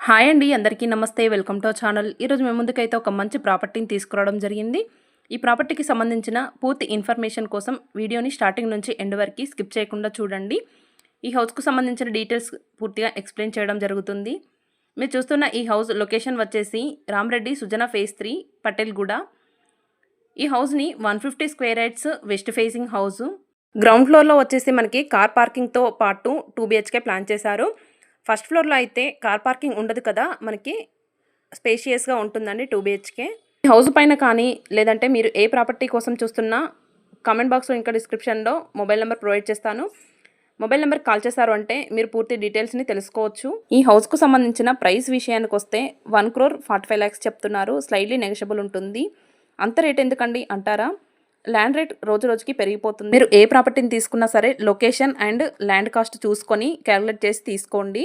Hi అండి, అందరికీ నమస్తే. Welcome to our channel. ఈరోజు మేము ముందుకైతే ఒక మంచి ప్రాపర్టీని తీసుకురావడం జరిగింది. ఈ ప్రాపర్టీకి సంబంధించిన పూర్తి ఇన్ఫర్మేషన్ కోసం వీడియోని స్టార్టింగ్ నుంచి ఎండ్ వరకు స్కిప్ చేయకుండా చూడండి. ఈ హౌస్కు సంబంధించిన డీటెయిల్స్ పూర్తిగా ఎక్స్ప్లెయిన్ చేయడం జరుగుతుంది. మీరు చూస్తున్న ఈ హౌస్ లొకేషన్ వచ్చేసి రామరెడ్డి సుజన ఫేజ్ 3 పటేల్గూడ. ఈ హౌస్ని 150 square yards west facing house. Ground ఫ్లోర్లో వచ్చేసి మనకి కార్ పార్కింగ్తో పాటు 2 BHK ప్లాన్ చేశారు. ఫస్ట్ ఫ్లోర్లో అయితే కార్ పార్కింగ్ ఉండదు కదా, మనకి స్పేషియస్గా ఉంటుందండి 2 BHK. హౌస్ పైన కానీ లేదంటే మీరు ఏ ప్రాపర్టీ కోసం చూస్తున్నా కామెంట్ బాక్స్లో ఇంకా డిస్క్రిప్షన్లో మొబైల్ నెంబర్ ప్రొవైడ్ చేస్తాను. మొబైల్ నెంబర్ కాల్ చేశారు అంటే మీరు పూర్తి డీటెయిల్స్ని తెలుసుకోవచ్చు. ఈ హౌస్కు సంబంధించిన ప్రైస్ విషయానికి వస్తే 1,45 lakhs చెప్తున్నారు. స్లైడ్లీ నెగోషియబుల్ ఉంటుంది. అంత రేట్ ఎందుకండి అంటారా? ల్యాండ్ రేట్ రోజు రోజుకి పెరిగిపోతుంది. మీరు ఏ ప్రాపర్టీని తీసుకున్నా సరే లొకేషన్ అండ్ ల్యాండ్ కాస్ట్ చూసుకొని క్యాలిక్యులేట్ చేసి తీసుకోండి.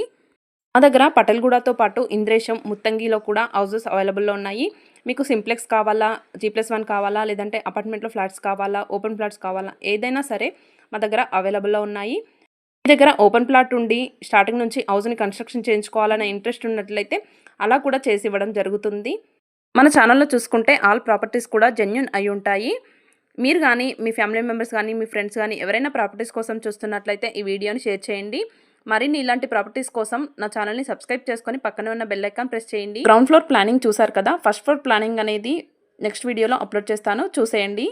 మా దగ్గర పటేల్గూడతో పాటు ఇంద్రేశం, ముత్తంగిలో కూడా హౌసెస్ అవైలబుల్లో ఉన్నాయి. మీకు సింప్లెక్స్ కావాలా, G+1 కావాలా, లేదంటే అపార్ట్మెంట్లో ఫ్లాట్స్ కావాలా, ఓపెన్ ఫ్లాట్స్ కావాలా, ఏదైనా సరే మా దగ్గర అవైలబుల్లో ఉన్నాయి. మీ దగ్గర ఓపెన్ ప్లాట్ ఉండి స్టార్టింగ్ నుంచి హౌస్ని కన్స్ట్రక్షన్ చేయించుకోవాలనే ఇంట్రెస్ట్ ఉన్నట్లయితే అలా కూడా చేసి ఇవ్వడం జరుగుతుంది. మన ఛానల్లో చూసుకుంటే ఆల్ ప్రాపర్టీస్ కూడా జెన్యూన్ అయి ఉంటాయి. మీరు కానీ మీ ఫ్యామిలీ మెంబర్స్ కానీ మీ ఫ్రెండ్స్ కానీ ఎవరైనా ప్రాపర్టీస్ కోసం చూస్తున్నట్లయితే ఈ వీడియోని షేర్ చేయండి. మరిన్ని ఇలాంటి ప్రాపర్టీస్ కోసం నా ఛానల్ని సబ్స్క్రైబ్ చేసుకొని పక్కనే ఉన్న బెల్ ఐకాన్ ప్రెస్ చేయండి. గ్రౌండ్ ఫ్లోర్ ప్లానింగ్ చూసారు కదా, ఫస్ట్ ఫ్లోర్ ప్లానింగ్ అనేది నెక్స్ట్ వీడియోలో అప్లోడ్ చేస్తాను, చూసేయండి.